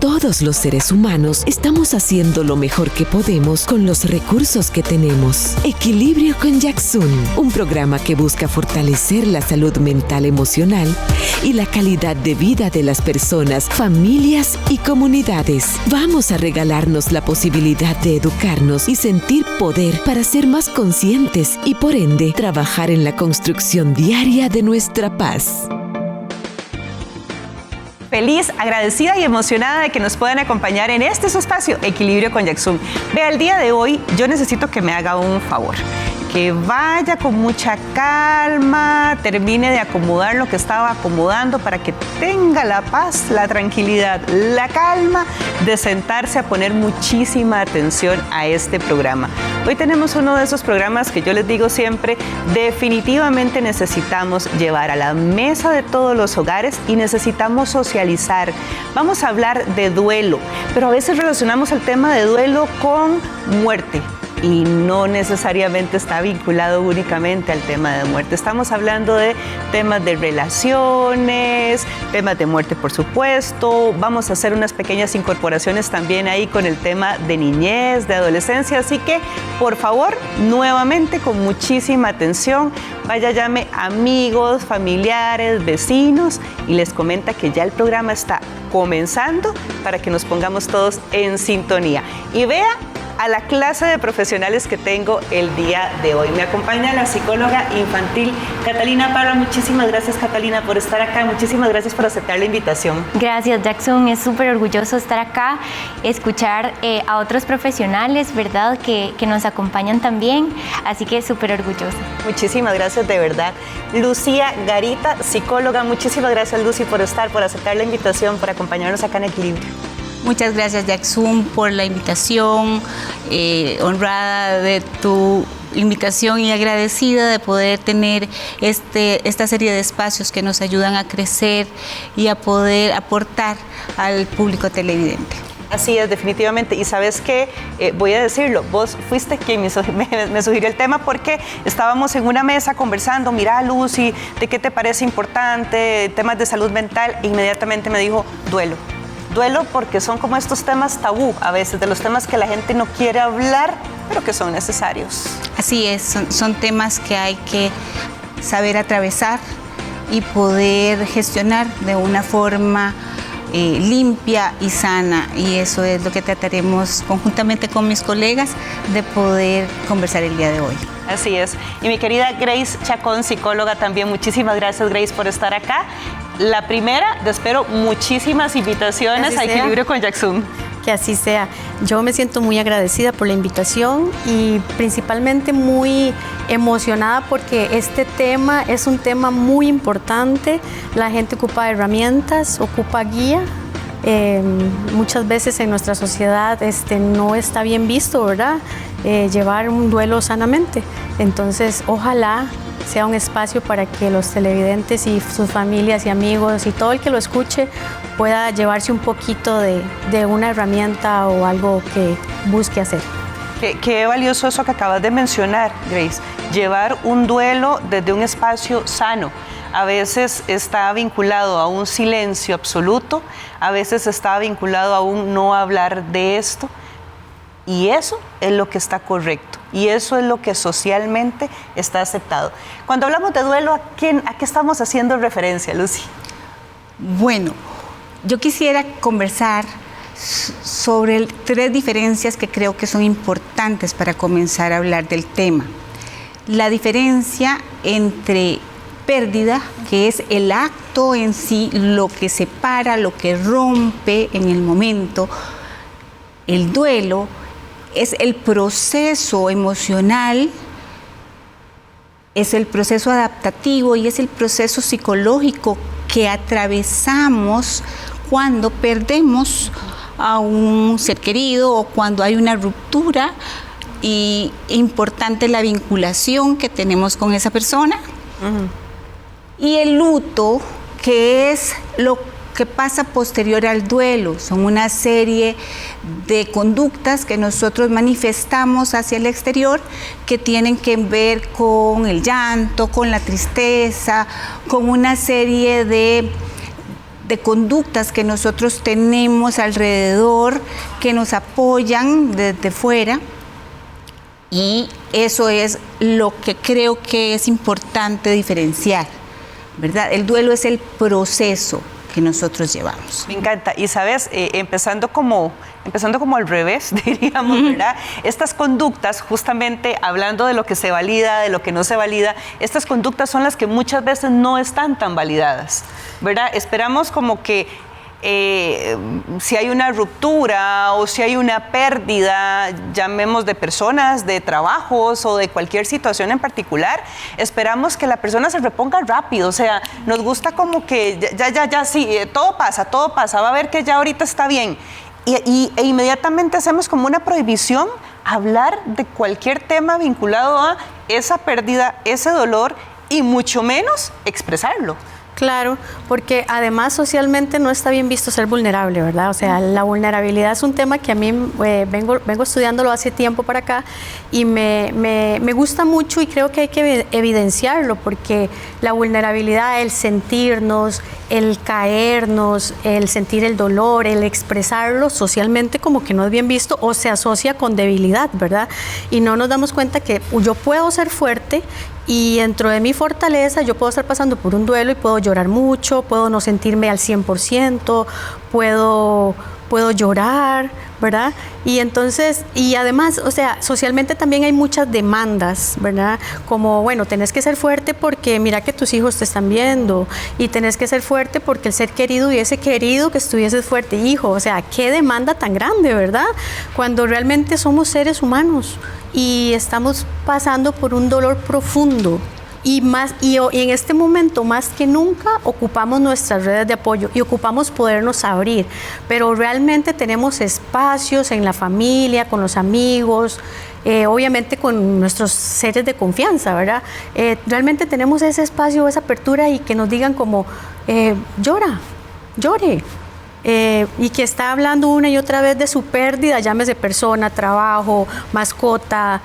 Todos los seres humanos estamos haciendo lo mejor que podemos con los recursos que tenemos. Equilibrio con Yaksun, un programa que busca fortalecer la salud mental, emocional y la calidad de vida de las personas, familias y comunidades. Vamos a regalarnos la posibilidad de educarnos y sentir poder para ser más conscientes y, por ende, trabajar en la construcción diaria de nuestra paz. Feliz, agradecida y emocionada de que nos puedan acompañar en este su espacio, Equilibrio con Yaksun. Vea, el día de hoy yo necesito que me haga un favor. Que vaya con mucha calma, termine de acomodar lo que estaba acomodando para que tenga la paz, la tranquilidad, la calma de sentarse a poner muchísima atención a este programa. Hoy tenemos uno de esos programas que yo les digo siempre, definitivamente necesitamos llevar a la mesa de todos los hogares y necesitamos socializar. Vamos a hablar de duelo, pero a veces relacionamos el tema de duelo con muerte. Y no necesariamente está vinculado únicamente al tema de muerte. Estamos hablando de temas de relaciones, temas de muerte, por supuesto. Vamos a hacer unas pequeñas incorporaciones también ahí con el tema de niñez, de adolescencia. Así que, por favor, nuevamente, con muchísima atención, vaya, llame amigos, familiares, vecinos y les comenta que ya el programa está comenzando para que nos pongamos todos en sintonía. Y vea a la clase de profesionales que tengo el día de hoy. Me acompaña la psicóloga infantil Catalina Parra. Muchísimas gracias, Catalina, por estar acá. Muchísimas gracias por aceptar la invitación. Gracias, Yaksun. Es súper orgulloso estar acá, escuchar a otros profesionales, ¿verdad?, que nos acompañan también. Así que súper orgullosa. Muchísimas gracias, de verdad. Lucía Garita, psicóloga. Muchísimas gracias, Lucy, por aceptar la invitación, por acompañarnos acá en Equilibrio. Muchas gracias, Yaksun, por la invitación, honrada de tu invitación y agradecida de poder tener esta serie de espacios que nos ayudan a crecer y a poder aportar al público televidente. Así es, definitivamente. Y ¿sabes qué? Voy a decirlo, vos fuiste quien me sugirió el tema porque estábamos en una mesa conversando, mira, Lucy, ¿de qué te parece importante? Temas de salud mental, e inmediatamente me dijo, duelo. Duelo porque son como estos temas tabú a veces, de los temas que la gente no quiere hablar, pero que son necesarios. Así es, son temas que hay que saber atravesar y poder gestionar de una forma limpia y sana, y eso es lo que trataremos conjuntamente con mis colegas de poder conversar el día de hoy. Así es. Y mi querida Grace Chacón, psicóloga también, muchísimas gracias, Grace, por estar acá. La primera, espero muchísimas invitaciones a Equilibrio con Yaksun. Que así sea. Yo me siento muy agradecida por la invitación y principalmente muy emocionada porque este tema es un tema muy importante. La gente ocupa herramientas, ocupa guía. Muchas veces en nuestra sociedad no está bien visto, ¿verdad? Llevar un duelo sanamente. Entonces, ojalá sea un espacio para que los televidentes y sus familias y amigos y todo el que lo escuche pueda llevarse un poquito de una herramienta o algo que busque hacer. Qué valioso eso que acabas de mencionar, Grace. Llevar un duelo desde un espacio sano. A veces está vinculado a un silencio absoluto, a veces está vinculado a un no hablar de esto. Y eso es lo que está correcto. Y eso es lo que socialmente está aceptado. Cuando hablamos de duelo, ¿a qué estamos haciendo referencia, Lucy? Bueno, yo quisiera conversar sobre 3 diferencias que creo que son importantes para comenzar a hablar del tema. La diferencia entre pérdida, que es el acto en sí, lo que separa, lo que rompe en el momento. El duelo es el proceso emocional, es el proceso adaptativo y es el proceso psicológico que atravesamos cuando perdemos a un ser querido o cuando hay una ruptura, y importante la vinculación que tenemos con esa persona. Y el luto, que es lo que pasa posterior al duelo. Son una serie de conductas que nosotros manifestamos hacia el exterior que tienen que ver con el llanto, con la tristeza, con una serie de de conductas que nosotros tenemos alrededor, que nos apoyan desde fuera, y eso es lo que creo que es importante diferenciar, ¿verdad? El duelo es el proceso que nosotros llevamos. Me encanta. Y sabes, empezando como al revés, diríamos, ¿verdad? Estas conductas, justamente hablando de lo que se valida, de lo que no se valida, estas conductas son las que muchas veces no están tan validadas, ¿verdad? Esperamos como que si hay una ruptura o si hay una pérdida, llamemos de personas, de trabajos o de cualquier situación en particular, esperamos que la persona se reponga rápido. O sea, nos gusta como que ya, sí, todo pasa, va a ver que ya ahorita está bien. E inmediatamente hacemos como una prohibición hablar de cualquier tema vinculado a esa pérdida, ese dolor, y mucho menos expresarlo. Claro, porque además socialmente no está bien visto ser vulnerable, ¿verdad? O sea, la vulnerabilidad es un tema que a mí vengo estudiándolo hace tiempo para acá, y me gusta mucho, y creo que hay que evidenciarlo, porque la vulnerabilidad, el sentirnos, el caernos, el sentir el dolor, el expresarlo socialmente como que no es bien visto o se asocia con debilidad, ¿verdad? Y no nos damos cuenta que yo puedo ser fuerte, y dentro de mi fortaleza yo puedo estar pasando por un duelo y puedo llorar mucho, puedo no sentirme al 100%, puedo llorar, ¿verdad? Y entonces, y además, o sea, socialmente también hay muchas demandas, ¿verdad? Como, bueno, tenés que ser fuerte porque mira que tus hijos te están viendo, y tenés que ser fuerte porque el ser querido y ese querido que estuvieses fuerte, hijo, o sea, qué demanda tan grande, ¿verdad? Cuando realmente somos seres humanos y estamos pasando por un dolor profundo. Y en este momento más que nunca ocupamos nuestras redes de apoyo y ocupamos podernos abrir, pero realmente tenemos espacios en la familia, con los amigos, obviamente con nuestros seres de confianza, ¿verdad? Realmente tenemos ese espacio, esa apertura, y que nos digan como, llore. Y que está hablando una y otra vez de su pérdida, llámese persona, trabajo, mascota,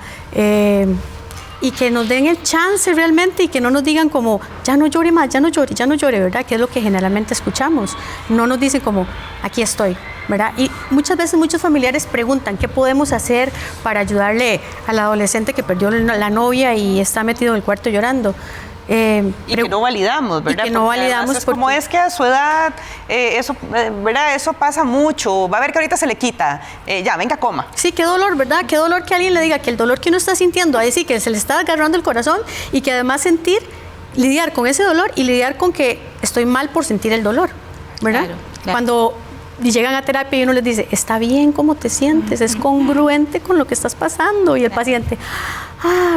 y que nos den el chance realmente, y que no nos digan como, ya no llore más, ya no llore, ¿verdad? Que es lo que generalmente escuchamos. No nos dicen como, aquí estoy, ¿verdad? Y muchas veces muchos familiares preguntan, ¿qué podemos hacer para ayudarle al adolescente que perdió la novia y está metido en el cuarto llorando? Y que no validamos, ¿verdad? Y que no validamos es como es que a su edad, ¿verdad? Eso pasa mucho. Va a ver que ahorita se le quita. Ya, venga, coma. Sí, qué dolor, ¿verdad? Qué dolor que alguien le diga que el dolor que uno está sintiendo, ahí sí que se le está agarrando el corazón, y que además lidiar con ese dolor y lidiar con que estoy mal por sentir el dolor, ¿verdad? Claro. Cuando llegan a terapia y uno les dice, está bien cómo te sientes, es congruente con lo que estás pasando, y el paciente,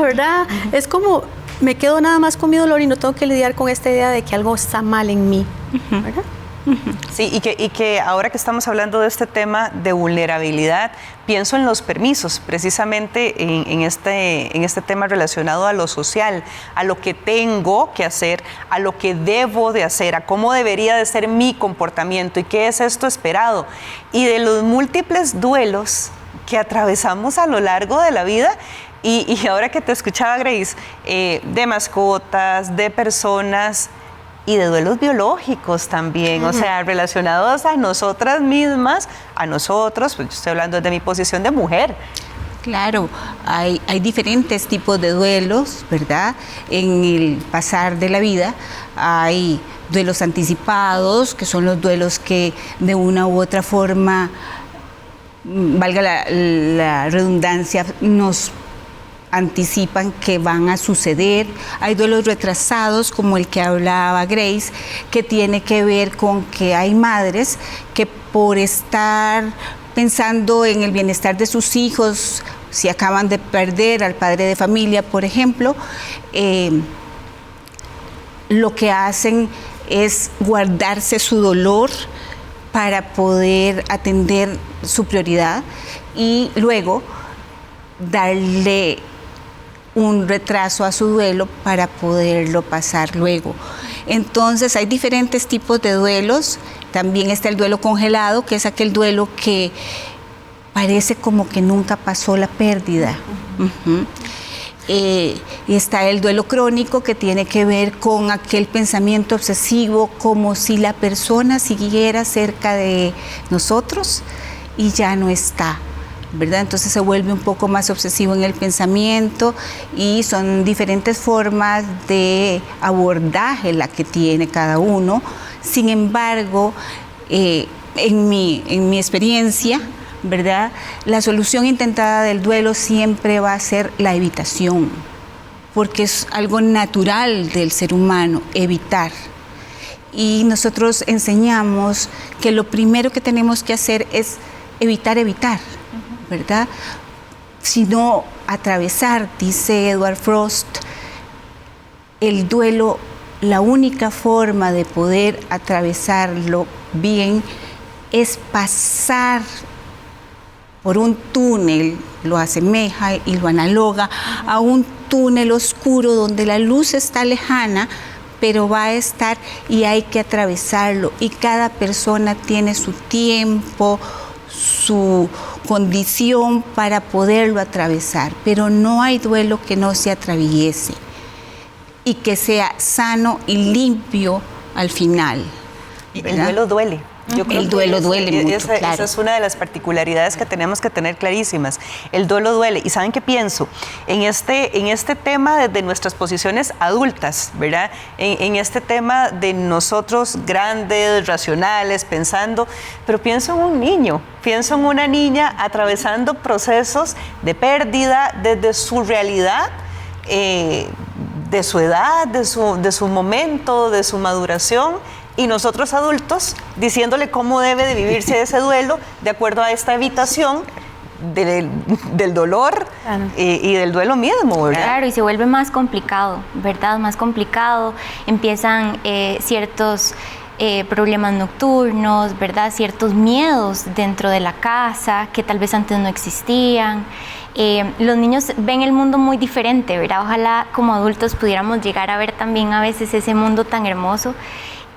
¿verdad? Es como, me quedo nada más con mi dolor y no tengo que lidiar con esta idea de que algo está mal en mí, ¿verdad? Sí, y que ahora que estamos hablando de este tema de vulnerabilidad, pienso en los permisos, precisamente en este tema relacionado a lo social, a lo que tengo que hacer, a lo que debo de hacer, a cómo debería de ser mi comportamiento y qué es esto esperado, y de los múltiples duelos que atravesamos a lo largo de la vida. Y ahora que te escuchaba, Grace, de mascotas, de personas y de duelos biológicos también, o sea, relacionados a nosotras mismas, a nosotros, pues yo estoy hablando de mi posición de mujer. Claro, hay diferentes tipos de duelos, ¿verdad? En el pasar de la vida hay duelos anticipados, que son los duelos que de una u otra forma, valga la redundancia, nos anticipan que van a suceder. Hay duelos retrasados, como el que hablaba Grace, que tiene que ver con que hay madres que por estar pensando en el bienestar de sus hijos, si acaban de perder al padre de familia, por ejemplo, lo que hacen es guardarse su dolor para poder atender su prioridad y luego darle un retraso a su duelo para poderlo pasar luego. Entonces hay diferentes tipos de duelos. También está el duelo congelado, que es aquel duelo que parece como que nunca pasó la pérdida. Y está el duelo crónico, que tiene que ver con aquel pensamiento obsesivo, como si la persona siguiera cerca de nosotros y ya no está, ¿verdad? Entonces se vuelve un poco más obsesivo en el pensamiento, y son diferentes formas de abordaje la que tiene cada uno. Sin embargo, en mi experiencia, ¿verdad?, la solución intentada del duelo siempre va a ser la evitación, porque es algo natural del ser humano, evitar. Y nosotros enseñamos que lo primero que tenemos que hacer es evitar, ¿verdad? Sino atravesar, dice Edward Frost, el duelo, la única forma de poder atravesarlo bien es pasar por un túnel, lo asemeja y lo analoga a un túnel oscuro donde la luz está lejana, pero va a estar y hay que atravesarlo. Y cada persona tiene su tiempo, su condición para poderlo atravesar, pero no hay duelo que no se atraviese y que sea sano y limpio al final, ¿verdad? El duelo duele. Yo creo el duelo duele mucho, esa claro. es una de las particularidades que tenemos que tener clarísimas. El duelo duele. ¿Y saben qué pienso? En este tema desde nuestras posiciones adultas, ¿verdad? En este tema de nosotros grandes, racionales, pensando, pero pienso en un niño, pienso en una niña atravesando procesos de pérdida desde su realidad, de su edad, de su momento, de su maduración, y nosotros adultos diciéndole cómo debe de vivirse ese duelo de acuerdo a esta evitación del dolor, claro, y del duelo mismo, ¿verdad? Claro, y se vuelve más complicado, ¿verdad? Más complicado, empiezan ciertos problemas nocturnos, ¿verdad? Ciertos miedos dentro de la casa que tal vez antes no existían. Los niños ven el mundo muy diferente, ¿verdad? Ojalá como adultos pudiéramos llegar a ver también a veces ese mundo tan hermoso.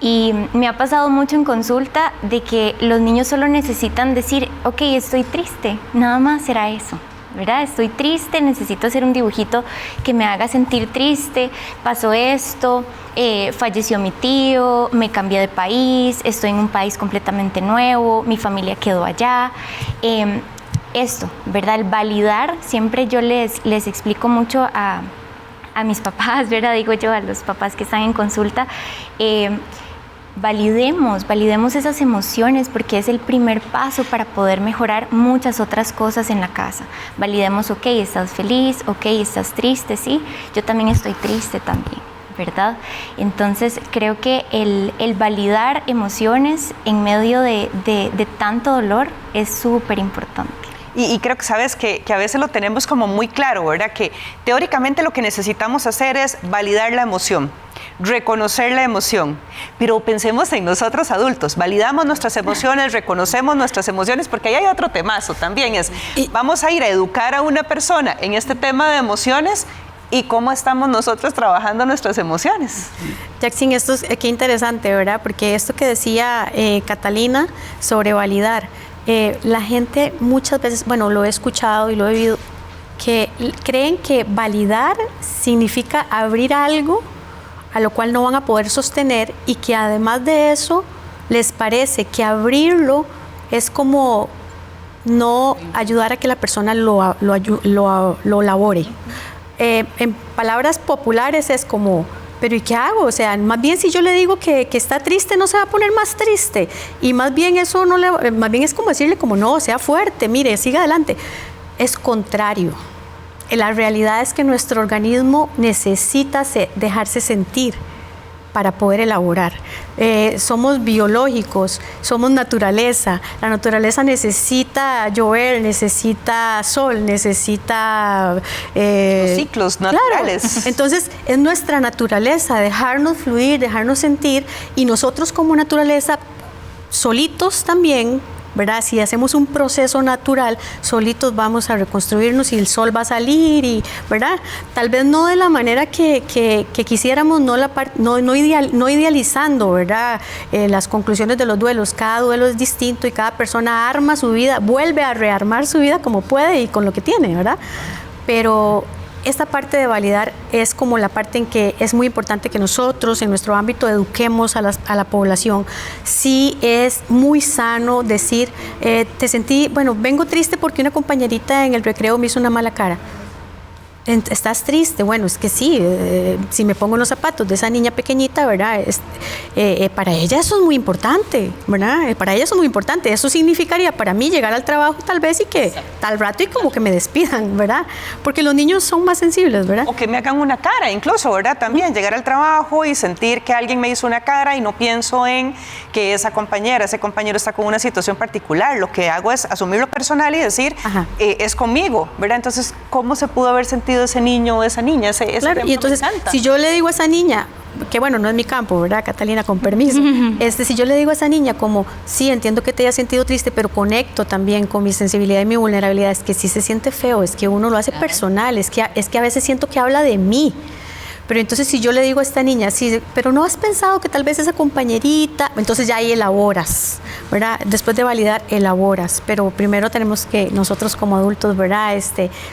Y me ha pasado mucho en consulta de que los niños solo necesitan decir, ok, estoy triste, nada más será eso, ¿verdad? Estoy triste, necesito hacer un dibujito que me haga sentir triste, pasó esto, falleció mi tío, me cambié de país, estoy en un país completamente nuevo, mi familia quedó allá. Esto, ¿verdad? El validar, siempre yo les explico mucho a mis papás, ¿verdad? Digo yo, a los papás que están en consulta, validemos esas emociones, porque es el primer paso para poder mejorar muchas otras cosas en la casa. Validemos, ok, estás feliz, ok, estás triste, sí, yo también estoy triste también, ¿verdad? Entonces creo que el validar emociones en medio de tanto dolor es súper importante. Y creo que sabes que a veces lo tenemos como muy claro, ¿verdad? Que teóricamente lo que necesitamos hacer es validar la emoción, reconocer la emoción, pero pensemos en nosotros adultos, validamos nuestras emociones, reconocemos nuestras emociones, porque ahí hay otro temazo también, vamos a ir a educar a una persona en este tema de emociones y cómo estamos nosotros trabajando nuestras emociones. Jackson, esto es qué interesante, ¿verdad? Porque esto que decía Catalina sobre validar, la gente muchas veces, bueno, lo he escuchado y lo he vivido, que creen que validar significa abrir algo a lo cual no van a poder sostener, y que además de eso les parece que abrirlo es como no ayudar a que la persona lo elabore. En palabras populares es como, pero ¿y qué hago? O sea, más bien si yo le digo que está triste, no se va a poner más triste, y más bien eso no le, más bien es como decirle como no, sea fuerte, mire, siga adelante. Es contrario. La realidad es que nuestro organismo necesita dejarse sentir para poder elaborar. Somos biológicos, somos naturaleza. La naturaleza necesita llover, necesita sol, necesita los ciclos naturales. Claro. Entonces es nuestra naturaleza dejarnos fluir, dejarnos sentir, y nosotros como naturaleza solitos también, ¿verdad? Si hacemos un proceso natural, solitos vamos a reconstruirnos y el sol va a salir, y, ¿verdad? Tal vez no de la manera que quisiéramos, no idealizando, ¿verdad? Las conclusiones de los duelos. Cada duelo es distinto y cada persona arma su vida, vuelve a rearmar su vida como puede y con lo que tiene, ¿verdad? Pero esta parte de validar es como la parte en que es muy importante que nosotros en nuestro ámbito eduquemos a la población. Sí es muy sano decir, te sentí, bueno, vengo triste porque una compañerita en el recreo me hizo una mala cara. ¿Estás triste? Bueno, es que sí, si me pongo en los zapatos de esa niña pequeñita, ¿verdad? Para ella eso es muy importante, ¿verdad? Para ella eso es muy importante. Eso significaría para mí llegar al trabajo tal vez y que tal rato y como que me despidan, ¿verdad? Porque los niños son más sensibles, ¿verdad? O que me hagan una cara, incluso, ¿verdad? También llegar al trabajo y sentir que alguien me hizo una cara y no pienso en que esa compañera, ese compañero está con una situación particular. Lo que hago es asumir lo personal y decir, es conmigo, ¿verdad? Entonces, ¿cómo se pudo haber sentido ese niño o esa niña? Claro, y entonces, si yo le digo a esa niña, que bueno, no es mi campo, ¿verdad, Catalina? Con permiso. Si yo le digo a esa niña como, sí, entiendo que te hayas sentido triste, pero conecto también con mi sensibilidad y mi vulnerabilidad, es que sí se siente feo, es que uno lo hace personal, es que a veces siento que habla de mí. Pero entonces si yo le digo a esta niña, sí, pero ¿no has pensado que tal vez esa compañerita? Entonces ya ahí elaboras, ¿verdad? Después de validar, elaboras. Pero primero tenemos que nosotros como adultos, ¿verdad?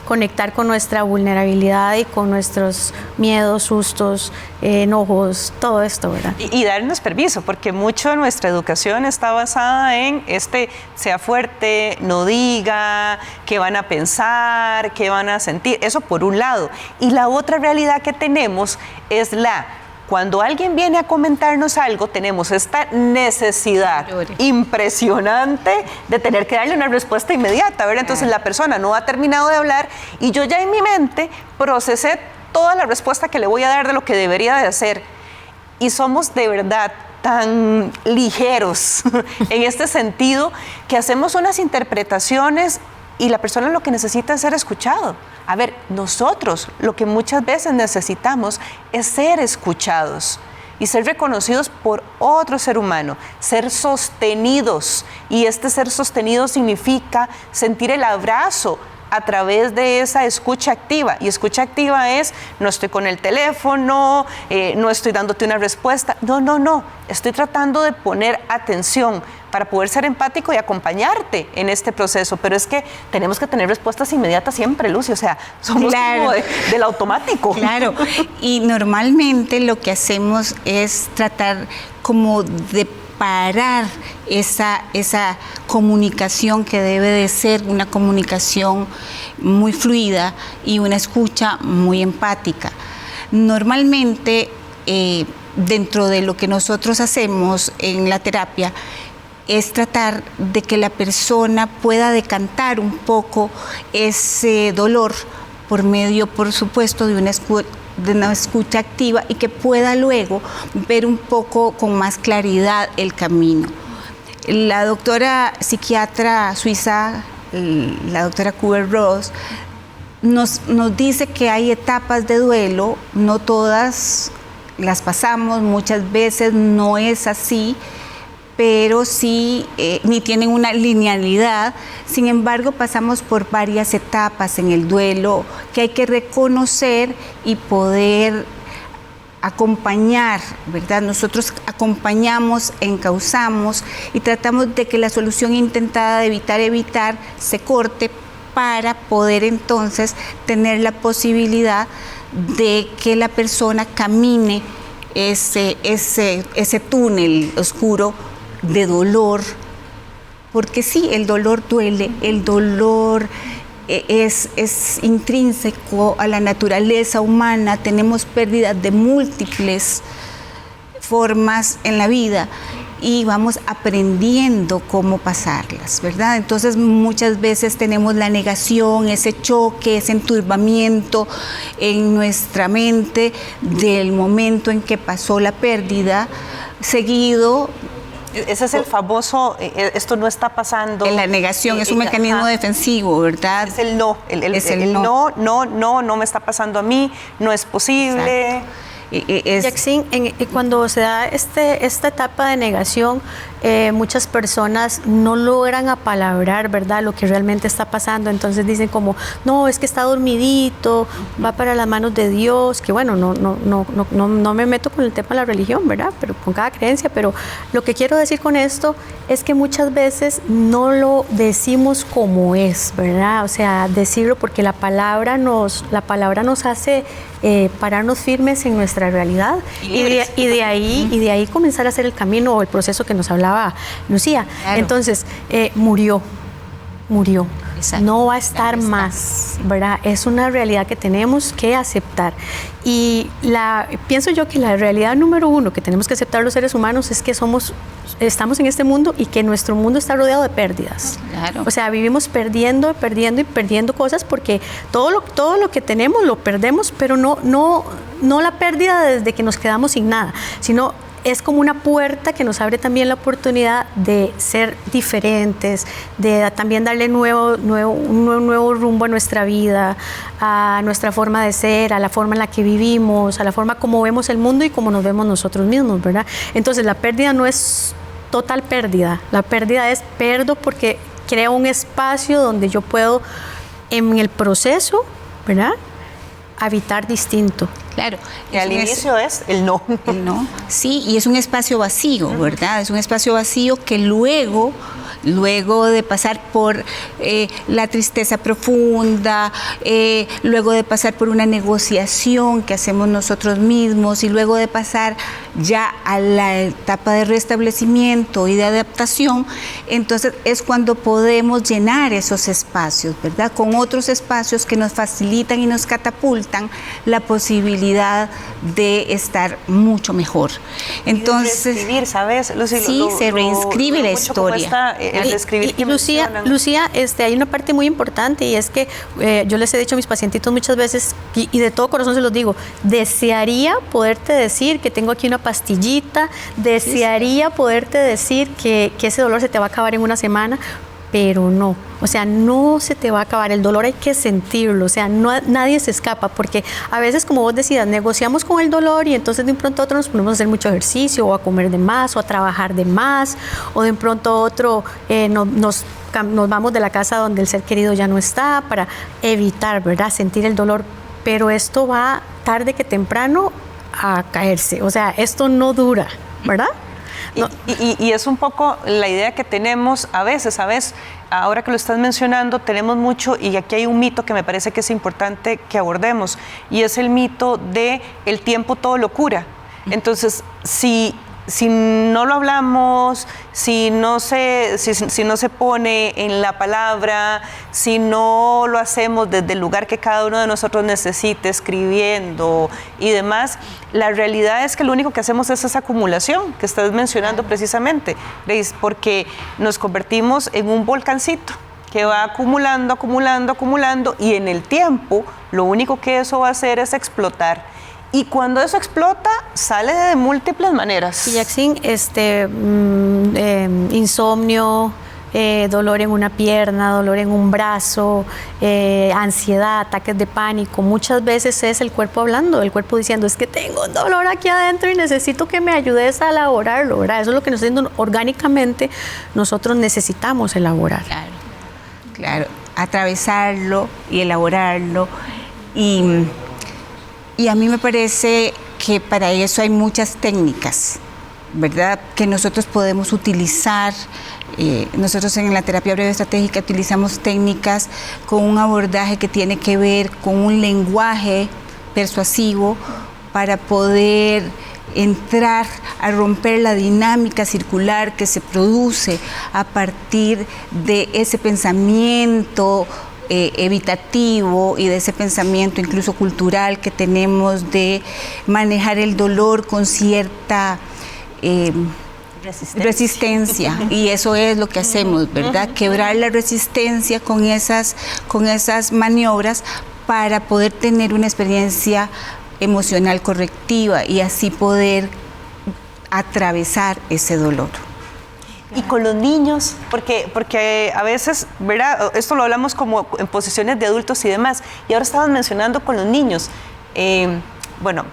Conectar con nuestra vulnerabilidad y con nuestros miedos, sustos, enojos, todo esto, ¿verdad? Y darnos permiso, porque mucho de nuestra educación está basada en sea fuerte, no diga, qué van a pensar, qué van a sentir. Eso por un lado. Y la otra realidad que tenemos es cuando alguien viene a comentarnos algo, tenemos esta necesidad impresionante de tener que darle una respuesta inmediata, ¿verdad? Entonces la persona no ha terminado de hablar y yo ya en mi mente procesé toda la respuesta que le voy a dar de lo que debería de hacer. Y somos de verdad tan ligeros en este sentido que hacemos unas interpretaciones y la persona lo que necesita es ser escuchado. A ver, nosotros lo que muchas veces necesitamos es ser escuchados y ser reconocidos por otro ser humano, ser sostenidos. Y ser sostenido significa sentir el abrazo a través de esa escucha activa. Y escucha activa es, no estoy con el teléfono, no estoy dándote una respuesta. No, estoy tratando de poner atención para poder ser empático y acompañarte en este proceso. Pero es que tenemos que tener respuestas inmediatas siempre, Lucy. O sea, somos como del automático. Claro, y normalmente lo que hacemos es tratar como de parar esa comunicación que debe de ser una comunicación muy fluida y una escucha muy empática. Normalmente, dentro de lo que nosotros hacemos en la terapia, es tratar de que la persona pueda decantar un poco ese dolor por medio, por supuesto, de una escucha activa y que pueda luego ver un poco con más claridad el camino. La doctora psiquiatra suiza, la doctora Kübler-Ross, nos dice que hay etapas de duelo, no todas las pasamos, muchas veces no es así, pero sí, ni tienen una linealidad. Sin embargo, pasamos por varias etapas en el duelo que hay que reconocer y poder acompañar, ¿verdad? Nosotros acompañamos, encauzamos y tratamos de que la solución intentada de evitar se corte para poder entonces tener la posibilidad de que la persona camine ese túnel oscuro de dolor, porque sí, el dolor duele, el dolor es intrínseco a la naturaleza humana, tenemos pérdidas de múltiples formas en la vida y vamos aprendiendo cómo pasarlas, ¿verdad? Entonces muchas veces tenemos la negación, ese choque, ese enturbamiento en nuestra mente del momento en que pasó la pérdida, seguido. Ese es el famoso, esto no está pasando. La negación es un mecanismo defensivo, ¿verdad? Es el no, no me está pasando a mí, no es posible. Yaxin, cuando se da esta etapa de negación, muchas personas no logran apalabrar, ¿verdad?, lo que realmente está pasando. Entonces dicen como, no, es que está dormidito, va para las manos de Dios, que bueno, no me meto con el tema de la religión, ¿verdad?, pero con cada creencia, pero lo que quiero decir con esto es que muchas veces no lo decimos como es, ¿verdad? O sea, decirlo porque la palabra nos hace pararnos firmes en nuestra realidad y de ahí comenzar a hacer el camino o el proceso que nos hablaba Lucía. Claro. Entonces, murió. Exacto. No va a estar más, ¿verdad? Es una realidad que tenemos que aceptar. Y pienso yo que la realidad número uno que tenemos que aceptar los seres humanos es que estamos en este mundo y que nuestro mundo está rodeado de pérdidas. Claro. O sea, vivimos perdiendo cosas porque todo lo que tenemos lo perdemos, pero no la pérdida desde que nos quedamos sin nada, sino es como una puerta que nos abre también la oportunidad de ser diferentes, de también darle un nuevo rumbo a nuestra vida, a nuestra forma de ser, a la forma en la que vivimos, a la forma como vemos el mundo y como nos vemos nosotros mismos, ¿verdad? Entonces la pérdida no es total pérdida, la pérdida es perdo porque creo un espacio donde yo puedo en el proceso, ¿verdad?, habitar distinto. Claro. Y al inicio es el no. El no. Sí, y es un espacio vacío, ¿verdad? Es un espacio vacío que luego de pasar por la tristeza profunda, luego de pasar por una negociación que hacemos nosotros mismos y luego de pasar ya a la etapa de restablecimiento y de adaptación, entonces es cuando podemos llenar esos espacios, ¿verdad?, con otros espacios que nos facilitan y nos catapultan la posibilidad de estar mucho mejor. Entonces, reescribir, ¿sabes, Lucía? Sí, se reinscribe la historia. Y Lucía, hay una parte muy importante y es que yo les he dicho a mis pacientitos muchas veces y de todo corazón se los digo, desearía poderte decir que tengo aquí una pastillita, desearía poderte decir que ese dolor se te va a acabar en una semana, pero no, o sea, no se te va a acabar, el dolor hay que sentirlo, o sea, nadie se escapa, porque a veces, como vos decías, negociamos con el dolor y entonces de un pronto a otro nos ponemos a hacer mucho ejercicio, o a comer de más, o a trabajar de más, o de un pronto a otro nos vamos de la casa donde el ser querido ya no está, para evitar, ¿verdad?, sentir el dolor, pero esto va tarde que temprano a caerse, o sea, esto no dura, ¿verdad? No. Y es un poco la idea que tenemos a veces, ¿sabes? Ahora que lo estás mencionando, tenemos mucho, y aquí hay un mito que me parece que es importante que abordemos, y es el mito de el tiempo todo lo cura. Entonces, si no lo hablamos, si no se pone en la palabra, si no lo hacemos desde el lugar que cada uno de nosotros necesite, escribiendo y demás, la realidad es que lo único que hacemos es esa acumulación que estás mencionando precisamente, Grace, porque nos convertimos en un volcancito que va acumulando, y en el tiempo lo único que eso va a hacer es explotar. Y cuando eso explota, sale de múltiples maneras. Y Yaxin, insomnio, dolor en una pierna, dolor en un brazo, ansiedad, ataques de pánico. Muchas veces es el cuerpo hablando, el cuerpo diciendo, es que tengo un dolor aquí adentro y necesito que me ayudes a elaborarlo, ¿verdad? Eso es lo que nos está diciendo orgánicamente, nosotros necesitamos elaborar. Claro, atravesarlo y elaborarlo. Y a mí me parece que para eso hay muchas técnicas, ¿verdad?, que nosotros podemos utilizar. Nosotros en la terapia breve estratégica utilizamos técnicas con un abordaje que tiene que ver con un lenguaje persuasivo para poder entrar a romper la dinámica circular que se produce a partir de ese pensamiento evitativo y de ese pensamiento incluso cultural que tenemos de manejar el dolor con cierta resistencia. Y eso es lo que hacemos, ¿verdad? Quebrar la resistencia con esas maniobras para poder tener una experiencia emocional correctiva y así poder atravesar ese dolor. Y con los niños, porque a veces, ¿verdad?, esto lo hablamos como en posiciones de adultos y demás, y ahora estaban mencionando con los niños. Bueno,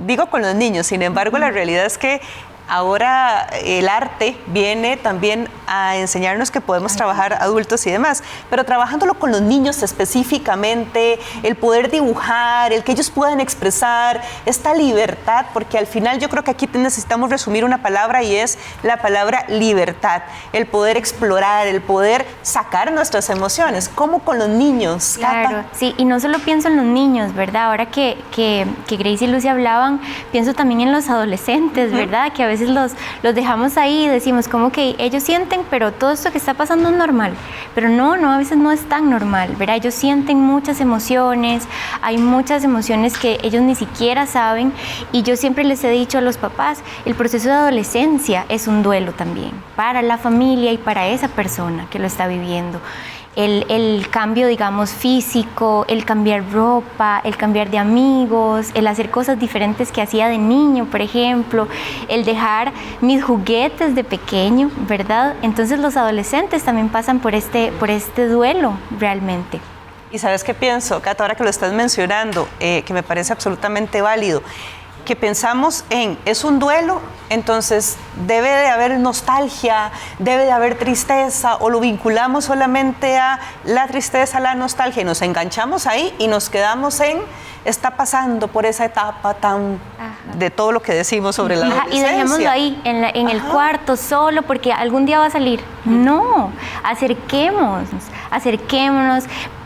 digo con los niños, sin embargo, la realidad es que ahora el arte viene también a enseñarnos que podemos trabajar adultos y demás, pero trabajándolo con los niños específicamente, el poder dibujar, el que ellos puedan expresar esta libertad, porque al final yo creo que aquí necesitamos resumir una palabra y es la palabra libertad, el poder explorar, el poder sacar nuestras emociones, como con los niños. Claro, Cata. sí, y no solo pienso en los niños, ¿verdad? Ahora que Grace y Lucy hablaban, pienso también en los adolescentes, ¿verdad? Que a veces los dejamos ahí y decimos como que ellos sienten, pero todo esto que está pasando es normal. Pero no, a veces no es tan normal, ¿verdad? Ellos sienten muchas emociones, hay muchas emociones que ellos ni siquiera saben, y yo siempre les he dicho a los papás, el proceso de adolescencia es un duelo también, para la familia y para esa persona que lo está viviendo. El cambio, digamos, físico, el cambiar ropa, el cambiar de amigos, el hacer cosas diferentes que hacía de niño, por ejemplo, el dejar mis juguetes de pequeño, ¿verdad? Entonces los adolescentes también pasan por este duelo realmente. Y ¿sabes qué pienso, Cata, ahora que lo estás mencionando, que me parece absolutamente válido? Que pensamos es un duelo, entonces debe de haber nostalgia, debe de haber tristeza, o lo vinculamos solamente a la tristeza, la nostalgia, y nos enganchamos ahí y nos quedamos está pasando por esa etapa tan de todo lo que decimos sobre la adolescencia. Y dejémoslo ahí, en el cuarto, solo, porque algún día va a salir. No, acerquémonos.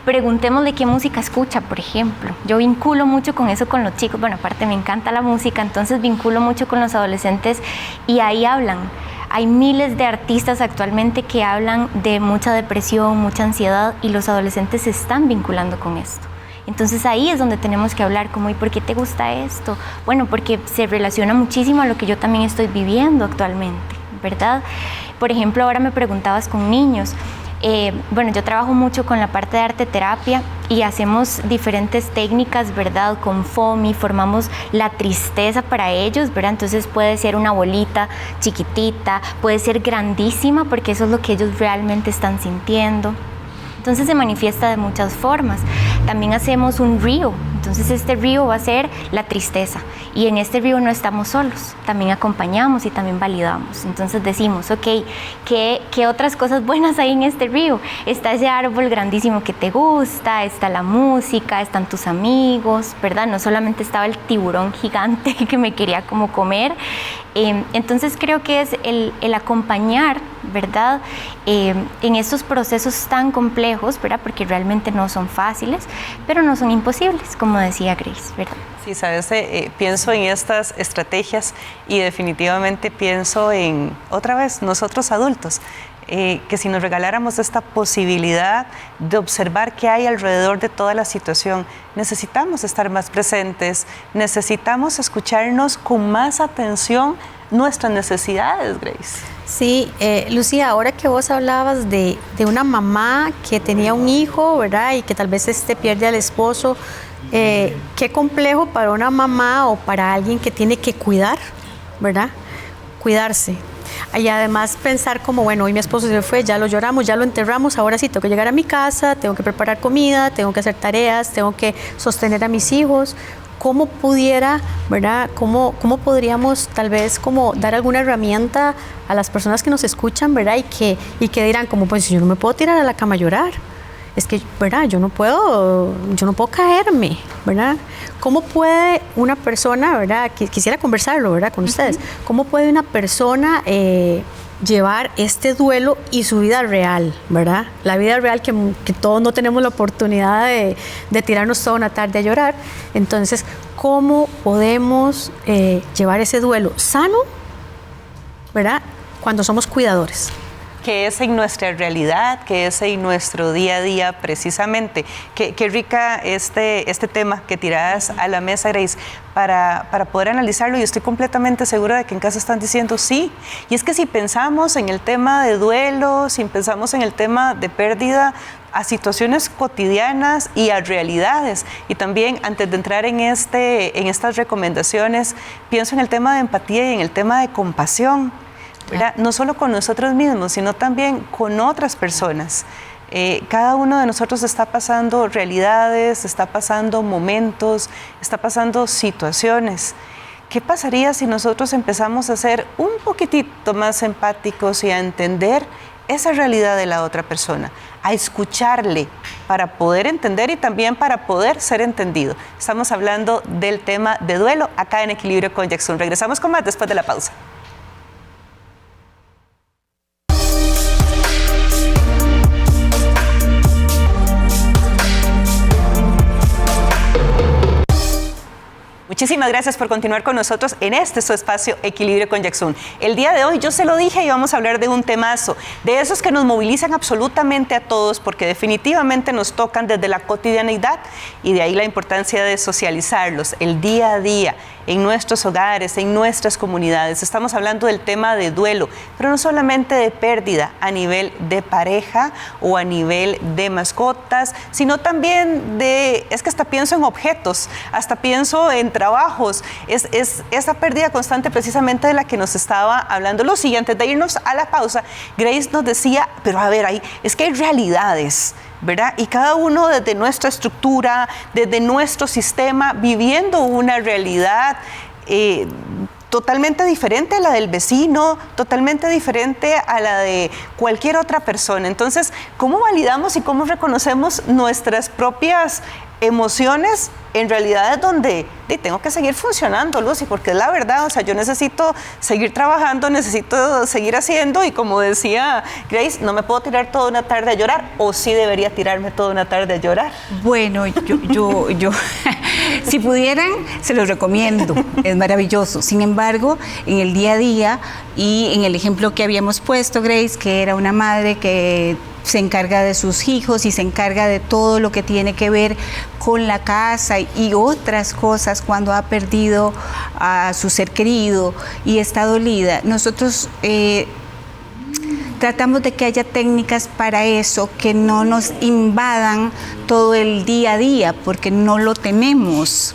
Preguntémosle qué música escucha, por ejemplo. Yo vinculo mucho con eso con los chicos. Bueno, aparte me encanta la música, entonces vinculo mucho con los adolescentes y ahí hablan. Hay miles de artistas actualmente que hablan de mucha depresión, mucha ansiedad, y los adolescentes se están vinculando con esto. Entonces ahí es donde tenemos que hablar como, ¿y por qué te gusta esto? Bueno, porque se relaciona muchísimo a lo que yo también estoy viviendo actualmente, ¿verdad? Por ejemplo, ahora me preguntabas con niños. Bueno, yo trabajo mucho con la parte de arte terapia y hacemos diferentes técnicas, ¿verdad? Con FOMI, formamos la tristeza para ellos, ¿verdad? Entonces puede ser una bolita chiquitita, puede ser grandísima, porque eso es lo que ellos realmente están sintiendo. Entonces se manifiesta de muchas formas. También hacemos un río. Entonces este río va a ser la tristeza, y en este río no estamos solos, también acompañamos y también validamos. Entonces decimos, ok, ¿qué otras cosas buenas hay en este río? Está ese árbol grandísimo que te gusta, está la música, están tus amigos, ¿verdad? No solamente estaba el tiburón gigante que me quería como comer. Entonces creo que es el acompañar, ¿verdad? En estos procesos tan complejos, ¿verdad? Porque realmente no son fáciles, pero no son imposibles, como decía Grace, ¿verdad? Sí, sabes, pienso en estas estrategias y definitivamente pienso en, otra vez, nosotros adultos, que si nos regaláramos esta posibilidad de observar qué hay alrededor de toda la situación, necesitamos estar más presentes, necesitamos escucharnos con más atención nuestras necesidades, Grace. Sí, Lucía, ahora que vos hablabas de una mamá que tenía un hijo, ¿verdad? Y que tal vez pierde al esposo, qué complejo para una mamá o para alguien que tiene que cuidar, ¿verdad? Cuidarse. Y además pensar como, bueno, hoy mi esposo se fue, ya lo lloramos, ya lo enterramos, ahora sí tengo que llegar a mi casa, tengo que preparar comida, tengo que hacer tareas, tengo que sostener a mis hijos. ¿Cómo pudiera, verdad? ¿Cómo podríamos tal vez como dar alguna herramienta a las personas que nos escuchan, verdad? Y que dirán como, pues yo no me puedo tirar a la cama a llorar. Es que, ¿verdad? Yo no puedo caerme, ¿verdad? ¿Cómo puede una persona, verdad? Quisiera conversarlo, ¿verdad? Con ustedes. ¿Cómo puede una persona llevar este duelo y su vida real, ¿verdad? La vida real que todos no tenemos la oportunidad de tirarnos toda una tarde a llorar. Entonces, ¿cómo podemos llevar ese duelo sano, ¿verdad? Cuando somos cuidadores. Que es en nuestra realidad, que es en nuestro día a día precisamente. Qué rica este tema que tirás a la mesa, Grace, para poder analizarlo, y estoy completamente segura de que en casa están diciendo sí. Y es que si pensamos en el tema de duelo, si pensamos en el tema de pérdida, a situaciones cotidianas y a realidades. Y también, antes de entrar en estas recomendaciones, pienso en el tema de empatía y en el tema de compasión, ¿verdad? No solo con nosotros mismos, sino también con otras personas. Cada uno de nosotros está pasando realidades, está pasando momentos, está pasando situaciones. ¿Qué pasaría si nosotros empezamos a ser un poquitito más empáticos y a entender esa realidad de la otra persona, a escucharle para poder entender y también para poder ser entendido? Estamos hablando del tema de duelo acá en Equilibrio con Jackson. Regresamos con más después de la pausa. Muchísimas gracias por continuar con nosotros en su espacio Equilibrio con Jackson. El día de hoy, yo se lo dije, y vamos a hablar de un temazo, de esos que nos movilizan absolutamente a todos, porque definitivamente nos tocan desde la cotidianidad, y de ahí la importancia de socializarlos el día a día, en nuestros hogares, en nuestras comunidades. Estamos hablando del tema de duelo, pero no solamente de pérdida a nivel de pareja o a nivel de mascotas, sino también es que hasta pienso en objetos, hasta pienso en trabajos. Es esa pérdida constante precisamente de la que nos estaba hablando Lucy. Y antes de irnos a la pausa, Grace nos decía, pero a ver, es que hay realidades, ¿verdad? Y cada uno desde nuestra estructura, desde nuestro sistema, viviendo una realidad totalmente diferente a la del vecino, totalmente diferente a la de cualquier otra persona. Entonces, ¿cómo validamos y cómo reconocemos nuestras propias emociones en realidades donde tengo que seguir funcionando, Lucy? Porque es la verdad, o sea, yo necesito seguir trabajando, necesito seguir haciendo, y como decía Grace, no me puedo tirar toda una tarde a llorar, o sí debería tirarme toda una tarde a llorar. Bueno, yo si pudieran, se los recomiendo, es maravilloso. Sin embargo, en el día a día y en el ejemplo que habíamos puesto, Grace, que era una madre que se encarga de sus hijos y se encarga de todo lo que tiene que ver con la casa y otras cosas cuando ha perdido a su ser querido y está dolida. Nosotros tratamos de que haya técnicas para eso, que no nos invadan todo el día a día, porque no lo tenemos.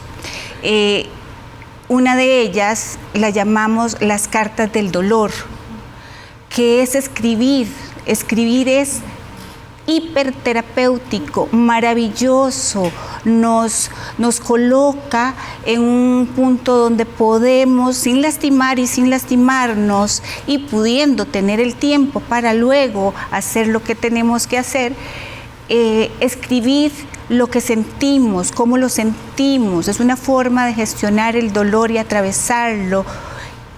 Una de ellas la llamamos las cartas del dolor, que es escribir. Escribir es hiperterapéutico, maravilloso, nos coloca en un punto donde podemos, sin lastimar y sin lastimarnos, y pudiendo tener el tiempo para luego hacer lo que tenemos que hacer, escribir lo que sentimos, cómo lo sentimos. Es una forma de gestionar el dolor y atravesarlo,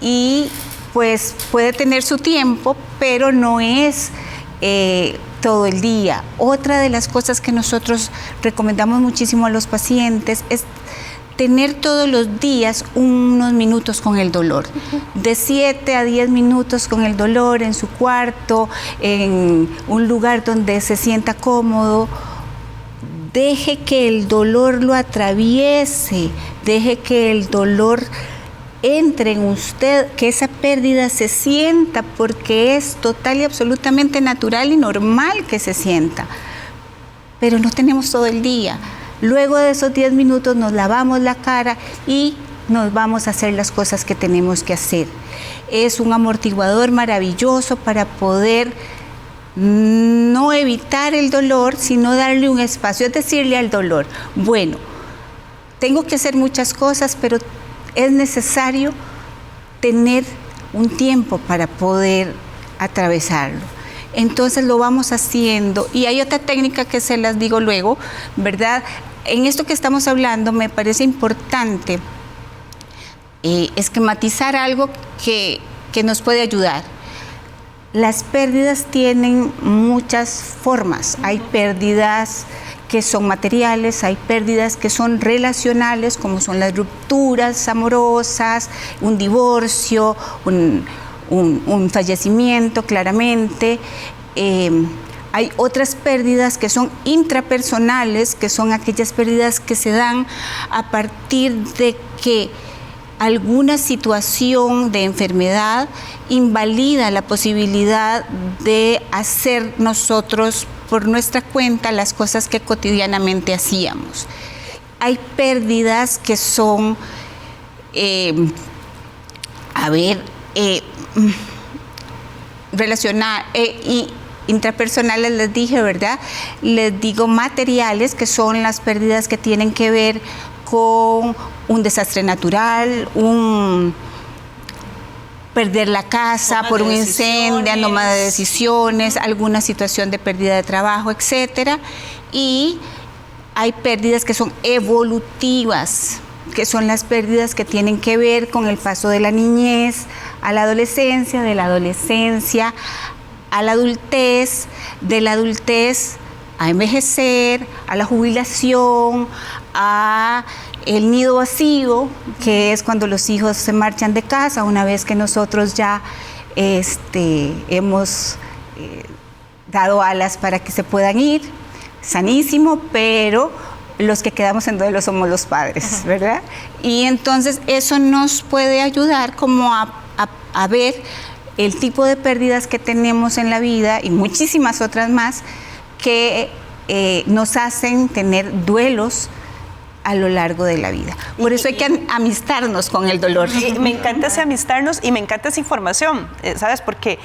y pues puede tener su tiempo, pero no es todo el día. Otra de las cosas que nosotros recomendamos muchísimo a los pacientes es tener todos los días unos minutos con el dolor, de 7 a 10 minutos con el dolor en su cuarto, en un lugar donde se sienta cómodo. Deje que el dolor lo atraviese, deje que el dolor entre en usted, que esa pérdida se sienta, porque es total y absolutamente natural y normal que se sienta. Pero no tenemos todo el día. Luego de esos 10 minutos nos lavamos la cara y nos vamos a hacer las cosas que tenemos que hacer. Es un amortiguador maravilloso para poder no evitar el dolor, sino darle un espacio, es decirle al dolor, bueno, tengo que hacer muchas cosas, pero es necesario tener un tiempo para poder atravesarlo. Entonces lo vamos haciendo, y hay otra técnica que se las digo luego, ¿verdad? En esto que estamos hablando me parece importante esquematizar algo que nos puede ayudar. Las pérdidas tienen muchas formas. Hay pérdidas que son materiales, hay pérdidas que son relacionales, como son las rupturas amorosas, un divorcio, un fallecimiento, claramente. Hay otras pérdidas que son intrapersonales, que son aquellas pérdidas que se dan a partir de que alguna situación de enfermedad invalida la posibilidad de hacer nosotros por nuestra cuenta las cosas que cotidianamente hacíamos. Hay pérdidas que son, intrapersonales les dije, ¿verdad? Les digo materiales, que son las pérdidas que tienen que ver con un desastre natural, perder la casa por un incendio, toma de decisiones, alguna situación de pérdida de trabajo, etcétera. Y hay pérdidas que son evolutivas, que son las pérdidas que tienen que ver con el paso de la niñez a la adolescencia, de la adolescencia a la adultez, de la adultez a envejecer, a la jubilación, a el nido vacío, que es cuando los hijos se marchan de casa, una vez que nosotros ya hemos dado alas para que se puedan ir, sanísimo, pero los que quedamos en duelo somos los padres, ¿verdad? Y entonces eso nos puede ayudar como a ver el tipo de pérdidas que tenemos en la vida y muchísimas otras más que nos hacen tener duelos a lo largo de la vida. Por eso hay que amistarnos con el dolor. Me encanta ese amistarnos y me encanta esa información, ¿sabes? Porque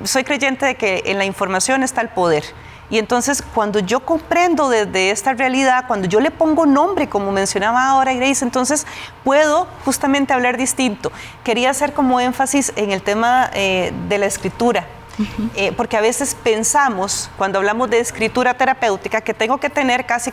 soy creyente de que en la información está el poder. Y entonces, cuando yo comprendo desde esta realidad, cuando yo le pongo nombre, como mencionaba ahora Grace, entonces puedo justamente hablar distinto. Quería hacer como énfasis en el tema de la escritura. Porque a veces pensamos, cuando hablamos de escritura terapéutica, que tengo que tener casi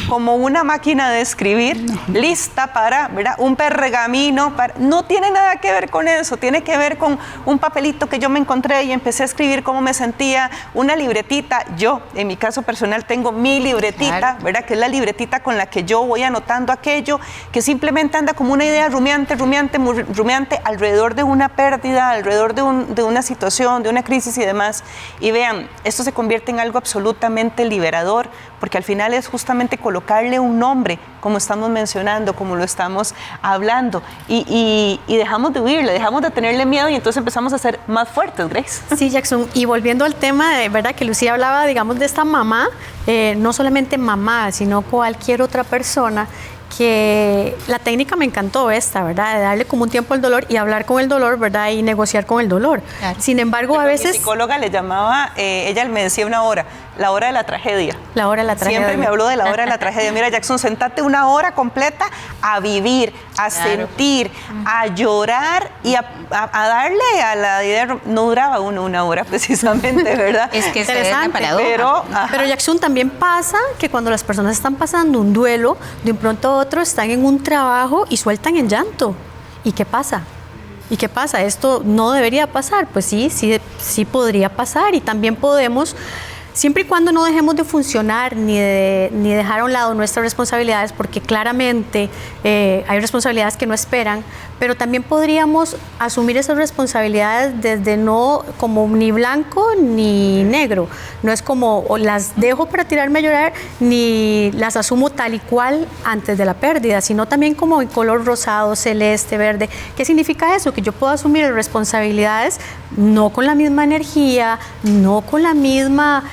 como una máquina de escribir lista para, ¿verdad? Un pergamino. No tiene nada que ver con eso, tiene que ver con un papelito que yo me encontré y empecé a escribir cómo me sentía, una libretita. Yo, en mi caso personal, tengo mi libretita, claro, ¿verdad? Que es la libretita con la que yo voy anotando aquello, que simplemente anda como una idea rumiante alrededor de una pérdida, alrededor de una situación, de una crisis y demás. Y vean, esto se convierte en algo absolutamente liberador, porque al final es justamente colocarle un nombre, como estamos mencionando, como lo estamos hablando, y dejamos de huirle, dejamos de tenerle miedo y entonces empezamos a ser más fuertes, Grace. Sí, Jackson, y volviendo al tema, de verdad, que Lucía hablaba, digamos, de esta mamá, no solamente mamá, sino cualquier otra persona, que la técnica me encantó esta, ¿verdad? De darle como un tiempo al dolor y hablar con el dolor, ¿verdad? Y negociar con el dolor. Claro. Sin embargo, a veces... Mi psicóloga le llamaba, ella me decía una hora, la hora de la tragedia. La hora de la tragedia. Siempre me habló de la hora de la tragedia. Mira, Jackson, sentate una hora completa a vivir, a sentir, a llorar y a darle a la idea. No duraba una hora precisamente, ¿verdad? Es que es interesante, pero Jackson, también pasa que cuando las personas están pasando un duelo, de un pronto a otro están en un trabajo y sueltan el llanto. ¿Y qué pasa? ¿Y qué pasa? ¿Esto no debería pasar? Pues sí podría pasar, y también podemos, siempre y cuando no dejemos de funcionar ni dejar a un lado nuestras responsabilidades, porque claramente hay responsabilidades que no esperan, pero también podríamos asumir esas responsabilidades desde no como ni blanco ni negro. No es como o las dejo para tirarme a llorar, ni las asumo tal y cual antes de la pérdida, sino también como en color rosado, celeste, verde. ¿Qué significa eso? Que yo puedo asumir las responsabilidades no con la misma energía, no con la misma...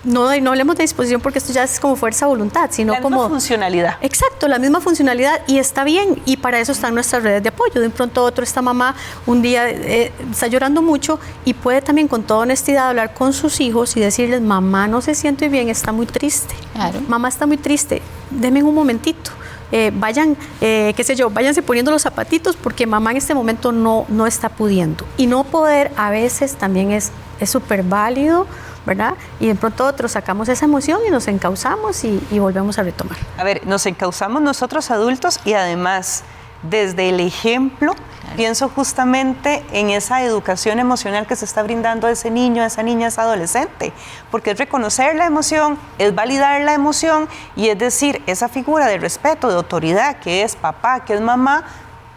no hablemos de disposición, porque esto ya es como fuerza de voluntad, sino como... La misma funcionalidad. Exacto, la misma funcionalidad, y está bien, y para eso están nuestras redes de apoyo. De un pronto a otro, esta mamá un día está llorando mucho y puede también con toda honestidad hablar con sus hijos y decirles: mamá no se siente bien, está muy triste. Claro. Mamá está muy triste, denme un momentito. Vayan, váyanse poniendo los zapatitos, porque mamá en este momento no está pudiendo. Y no poder a veces también es súper válido, ¿verdad? Y de pronto otros sacamos esa emoción y nos encauzamos y volvemos a retomar. A ver, nos encauzamos nosotros adultos, y además desde el ejemplo, claro, pienso justamente en esa educación emocional que se está brindando a ese niño, a esa niña, a esa adolescente, porque es reconocer la emoción, es validar la emoción, y es decir, esa figura de respeto, de autoridad, que es papá, que es mamá,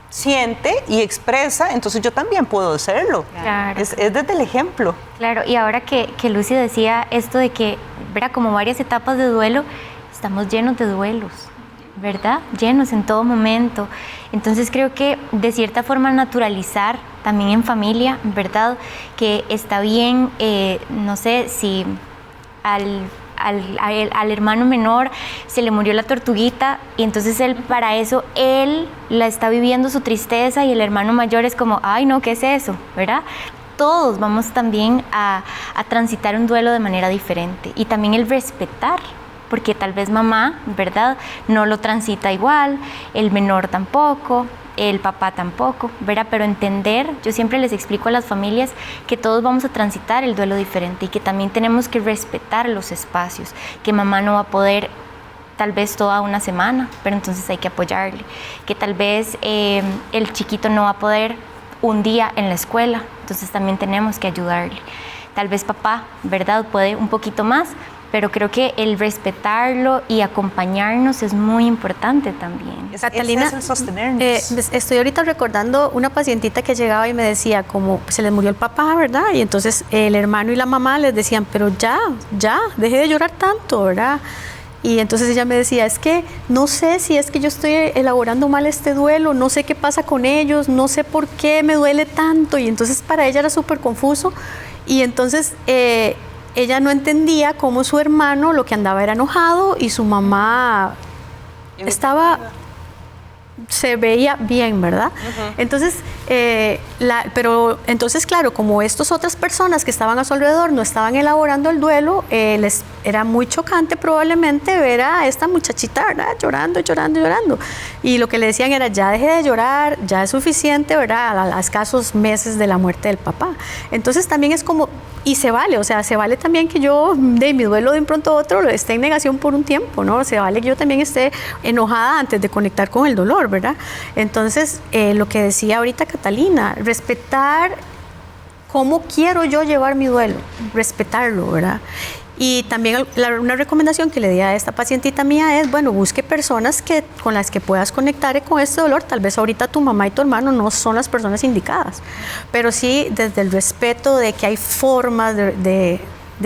siente y expresa, entonces yo también puedo hacerlo. Claro. Es desde el ejemplo. Claro, y ahora que Lucy decía esto de que, ¿verdad? Como varias etapas de duelo, estamos llenos de duelos, ¿verdad? Llenos en todo momento. Entonces creo que de cierta forma naturalizar también en familia, ¿verdad? Que está bien, no sé si al hermano menor se le murió la tortuguita, y entonces él la está viviendo su tristeza, y el hermano mayor es como: ay no, ¿qué es eso? ¿Verdad? todos vamos también a transitar un duelo de manera diferente. Y también el respetar, porque tal vez mamá, ¿verdad?, no lo transita igual, el menor tampoco, el papá tampoco, ¿verdad? Pero entender, yo siempre les explico a las familias que todos vamos a transitar el duelo diferente y que también tenemos que respetar los espacios, que mamá no va a poder tal vez toda una semana, pero entonces hay que apoyarle, que tal vez el chiquito no va a poder un día en la escuela, entonces también tenemos que ayudarle. Tal vez papá, ¿verdad?, puede un poquito más, pero creo que el respetarlo y acompañarnos es muy importante también. Catalina, es el sostenernos. Estoy ahorita recordando una pacientita que llegaba y me decía como se les murió el papá, ¿verdad? Y entonces el hermano y la mamá les decían, pero ya, deje de llorar tanto, ¿verdad? Y entonces ella me decía, es que no sé si es que yo estoy elaborando mal este duelo, no sé qué pasa con ellos, no sé por qué me duele tanto. Y entonces para ella era súper confuso. Y entonces ella no entendía cómo su hermano lo que andaba era enojado y su mamá se veía bien, ¿verdad? Entonces, pero entonces, claro, como estas otras personas que estaban a su alrededor no estaban elaborando el duelo, les era muy chocante probablemente ver a esta muchachita, ¿verdad?, llorando. Y lo que le decían era, ya deje de llorar, ya es suficiente, ¿verdad?, a escasos meses de la muerte del papá. Entonces también es como, y se vale, o sea, se vale también que yo de mi duelo de un pronto a otro esté en negación por un tiempo, ¿no? Se vale que yo también esté enojada antes de conectar con el dolor, ¿verdad? Entonces, lo que decía ahorita Catalina, respetar cómo quiero yo llevar mi duelo, respetarlo, ¿verdad? Y también una recomendación que le di a esta pacientita mía es, bueno, busque personas con las que puedas conectar con este dolor. Tal vez ahorita tu mamá y tu hermano no son las personas indicadas, pero sí desde el respeto de que hay formas de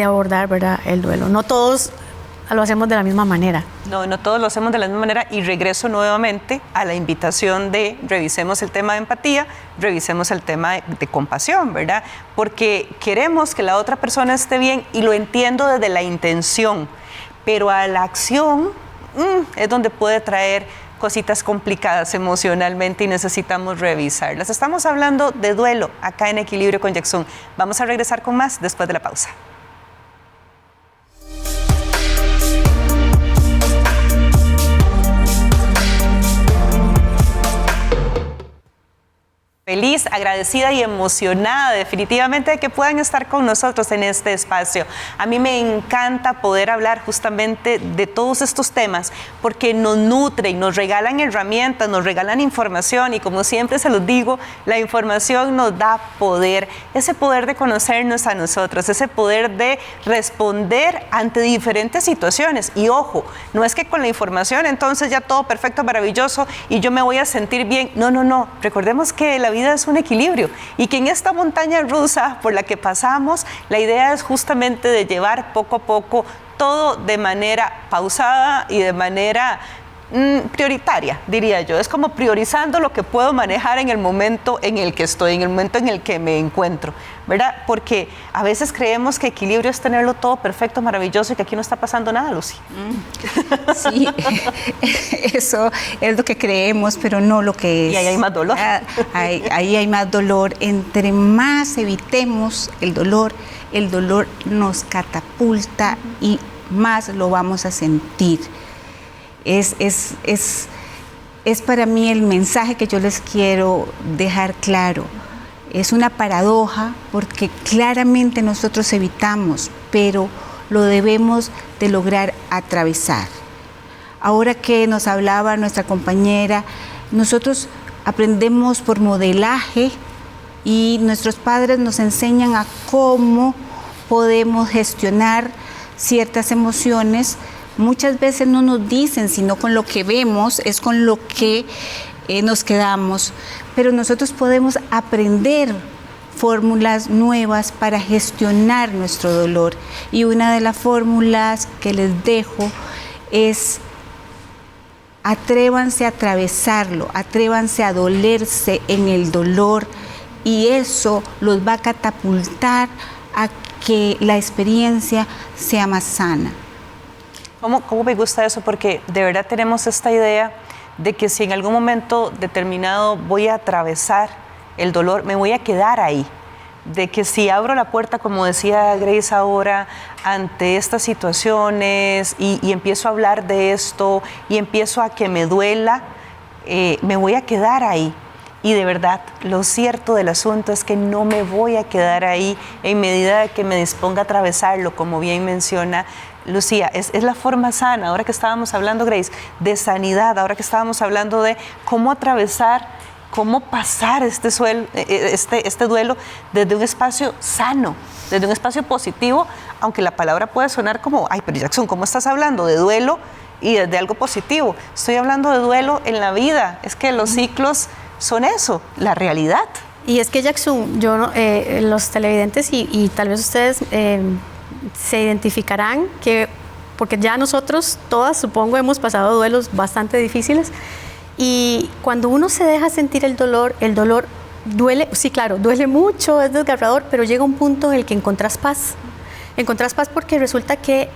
abordar, ¿verdad?, el duelo. No todos lo hacemos de la misma manera. No todos lo hacemos de la misma manera, y regreso nuevamente a la invitación de revisemos el tema de empatía, revisemos el tema de compasión, ¿verdad? Porque queremos que la otra persona esté bien y lo entiendo desde la intención, pero a la acción es donde puede traer cositas complicadas emocionalmente y necesitamos revisarlas. Estamos hablando de duelo acá en Equilibrio con Jackson. Vamos a regresar con más después de la pausa. Feliz, agradecida y emocionada definitivamente de que puedan estar con nosotros en este espacio. A mí me encanta poder hablar justamente de todos estos temas porque nos nutren, nos regalan herramientas, nos regalan información, y como siempre se los digo, la información nos da poder, ese poder de conocernos a nosotros, ese poder de responder ante diferentes situaciones. Y ojo, no es que con la información entonces ya todo perfecto, maravilloso y yo me voy a sentir bien. No. Recordemos que la vida es un equilibrio y que en esta montaña rusa por la que pasamos, la idea es justamente de llevar poco a poco todo de manera pausada y de manera prioritaria, diría yo. Es como priorizando lo que puedo manejar en el momento en el que estoy, en el momento en el que me encuentro, ¿verdad? Porque a veces creemos que equilibrio es tenerlo todo perfecto, maravilloso, y que aquí no está pasando nada, Lucy. Sí, eso es lo que creemos, pero no lo que es. Y ahí hay más dolor. Ahí hay más dolor. Entre más evitemos el dolor nos catapulta y más lo vamos a sentir. Es para mí el mensaje que yo les quiero dejar claro. Es una paradoja porque claramente nosotros evitamos, pero lo debemos de lograr atravesar. Ahora que nos hablaba nuestra compañera, nosotros aprendemos por modelaje y nuestros padres nos enseñan a cómo podemos gestionar ciertas emociones. Muchas veces no nos dicen, sino con lo que vemos es con lo que nos quedamos. Pero nosotros podemos aprender fórmulas nuevas para gestionar nuestro dolor. Y una de las fórmulas que les dejo es: atrévanse a atravesarlo, atrévanse a dolerse en el dolor, y eso los va a catapultar a que la experiencia sea más sana. ¿Cómo me gusta eso? Porque de verdad tenemos esta idea de que si en algún momento determinado voy a atravesar el dolor, me voy a quedar ahí. de que si abro la puerta, como decía Grace ahora, ante estas situaciones y empiezo a hablar de esto y empiezo a que me duela, me voy a quedar ahí. Y de verdad, lo cierto del asunto es que no me voy a quedar ahí en medida de que me disponga a atravesarlo, como bien menciona Lucía. Es la forma sana, ahora que estábamos hablando, Grace, de sanidad, ahora que estábamos hablando de cómo atravesar, cómo pasar este duelo desde un espacio sano, desde un espacio positivo, aunque la palabra puede sonar como, ay, pero Jackson, ¿cómo estás hablando de duelo y de algo positivo? Estoy hablando de duelo en la vida, es que los ciclos son eso, la realidad. Y es que Jackson, los televidentes y tal vez ustedes se identificarán que, porque ya nosotros todas, supongo, hemos pasado duelos bastante difíciles, y cuando uno se deja sentir el dolor duele, sí, claro, duele mucho, es desgarrador, pero llega un punto en el que encontrás paz. Encontrás paz porque resulta que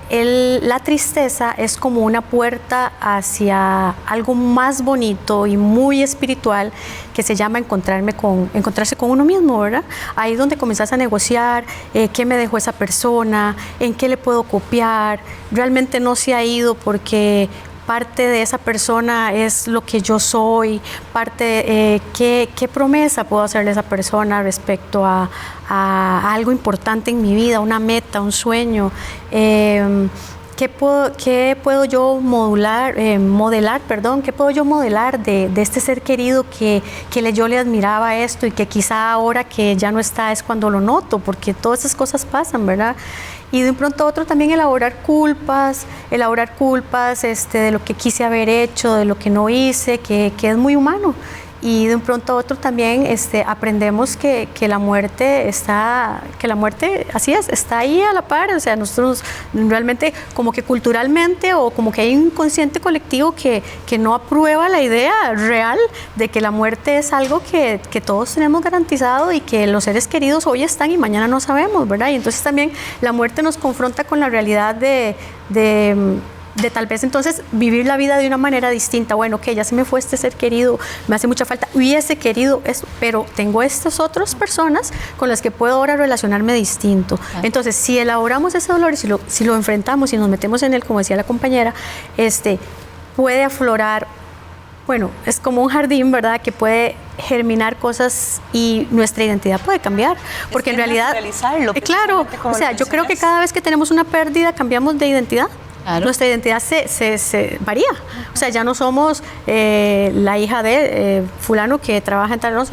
la tristeza es como una puerta hacia algo más bonito y muy espiritual que se llama encontrarse con uno mismo, ¿verdad? Ahí es donde comenzás a negociar qué me dejó esa persona, en qué le puedo copiar, realmente no se ha ido porque parte de esa persona es lo que yo soy, qué promesa puedo hacerle a esa persona respecto a algo importante en mi vida, una meta, un sueño, qué puedo yo modelar de este ser querido que yo le admiraba esto y que quizá ahora que ya no está es cuando lo noto, porque todas esas cosas pasan, ¿verdad? Y de un pronto a otro también elaborar culpas de lo que quise haber hecho, de lo que no hice, que es muy humano. Y de un pronto a otro también aprendemos que la muerte así es, está ahí a la par. O sea, nosotros realmente como que culturalmente o como que hay un inconsciente colectivo que no aprueba la idea real de que la muerte es algo que todos tenemos garantizado y que los seres queridos hoy están y mañana no sabemos, ¿verdad? Y entonces también la muerte nos confronta con la realidad de tal vez entonces vivir la vida de una manera distinta. Bueno, que ya se me fue este ser querido, me hace mucha falta, hubiese querido esto, pero tengo estas otras personas con las que puedo ahora relacionarme distinto. Entonces, si elaboramos ese dolor y si lo enfrentamos y nos metemos en él, como decía la compañera, puede aflorar, bueno, es como un jardín, ¿verdad?, que puede germinar cosas y nuestra identidad puede cambiar, porque en realidad, claro, o sea, yo creo que cada vez que tenemos una pérdida cambiamos de identidad. Claro. Nuestra identidad se varía. O sea, ya no somos la hija de fulano que trabaja en tal, no,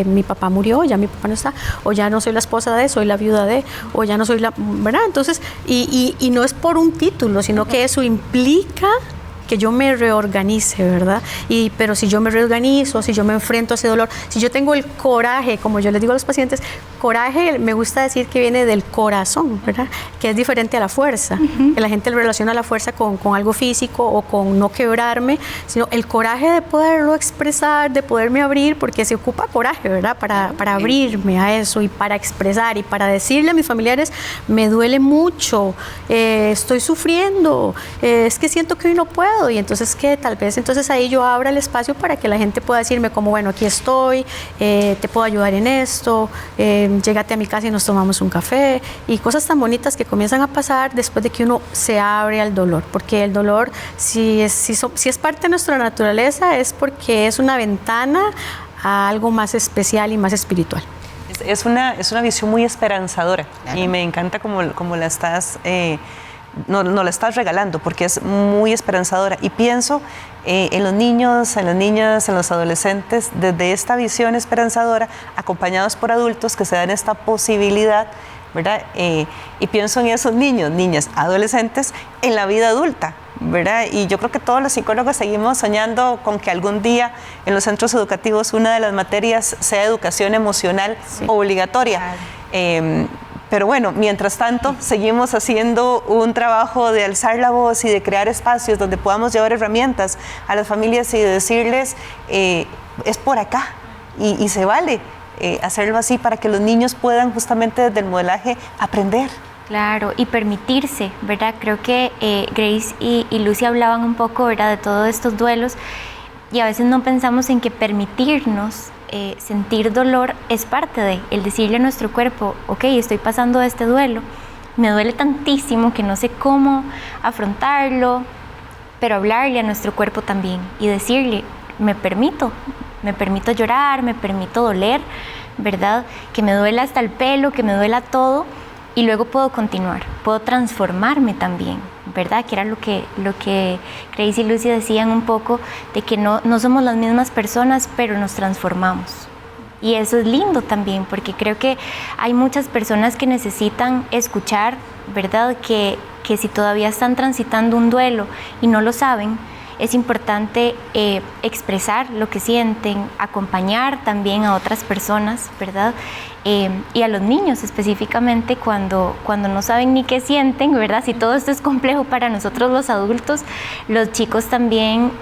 mi papá murió, ya mi papá no está, o ya no soy la esposa de, soy la viuda de, o ya no soy la, ¿verdad? Entonces, y no es por un título, sino que eso implica que yo me reorganice, ¿verdad? Pero si yo me reorganizo, si yo me enfrento a ese dolor, si yo tengo el coraje, como yo les digo a los pacientes, coraje me gusta decir que viene del corazón, ¿verdad? Que es diferente a la fuerza. Que la gente relaciona la fuerza con algo físico o con no quebrarme, sino el coraje de poderlo expresar, de poderme abrir, porque se ocupa coraje, ¿verdad? Para abrirme a eso y para expresar y para decirle a mis familiares, me duele mucho, estoy sufriendo, es que siento que hoy no puedo. Y entonces que tal vez entonces ahí yo abra el espacio para que la gente pueda decirme como, bueno, aquí estoy, te puedo ayudar en esto, llégate a mi casa y nos tomamos un café, y cosas tan bonitas que comienzan a pasar después de que uno se abre al dolor, porque el dolor, si es parte de nuestra naturaleza, es porque es una ventana a algo más especial y más espiritual. Es una visión muy esperanzadora, claro. Y me encanta como la estás no la estás regalando, porque es muy esperanzadora. Y pienso en los niños, en las niñas, en los adolescentes, desde esta visión esperanzadora, acompañados por adultos que se dan esta posibilidad, ¿verdad? Y pienso en esos niños, niñas, adolescentes en la vida adulta, ¿verdad? Y yo creo que todos los psicólogos seguimos soñando con que algún día en los centros educativos una de las materias sea educación emocional, sí, obligatoria. Claro. Pero bueno, mientras tanto, seguimos haciendo un trabajo de alzar la voz y de crear espacios donde podamos llevar herramientas a las familias y decirles, es por acá, y se vale hacerlo así para que los niños puedan justamente desde el modelaje aprender. Claro, y permitirse, ¿verdad? Creo que Grace y Lucy hablaban un poco, ¿verdad?, de todos estos duelos, y a veces no pensamos en que permitirnos sentir dolor es parte de el decirle a nuestro cuerpo, ok, estoy pasando este duelo, me duele tantísimo que no sé cómo afrontarlo, pero hablarle a nuestro cuerpo también y decirle, me permito llorar, me permito doler, ¿verdad? Que me duela hasta el pelo, que me duela todo, y luego puedo continuar, puedo transformarme también, ¿verdad? Que era lo que Grace y Lucy decían un poco, de que no somos las mismas personas, pero nos transformamos. Y eso es lindo también, porque creo que hay muchas personas que necesitan escuchar, ¿verdad? Que si todavía están transitando un duelo y no lo saben, es importante expresar lo que sienten, acompañar también a otras personas, ¿verdad? Y a los niños específicamente cuando no saben ni qué sienten, ¿verdad? Si todo esto es complejo para nosotros los adultos, los chicos también,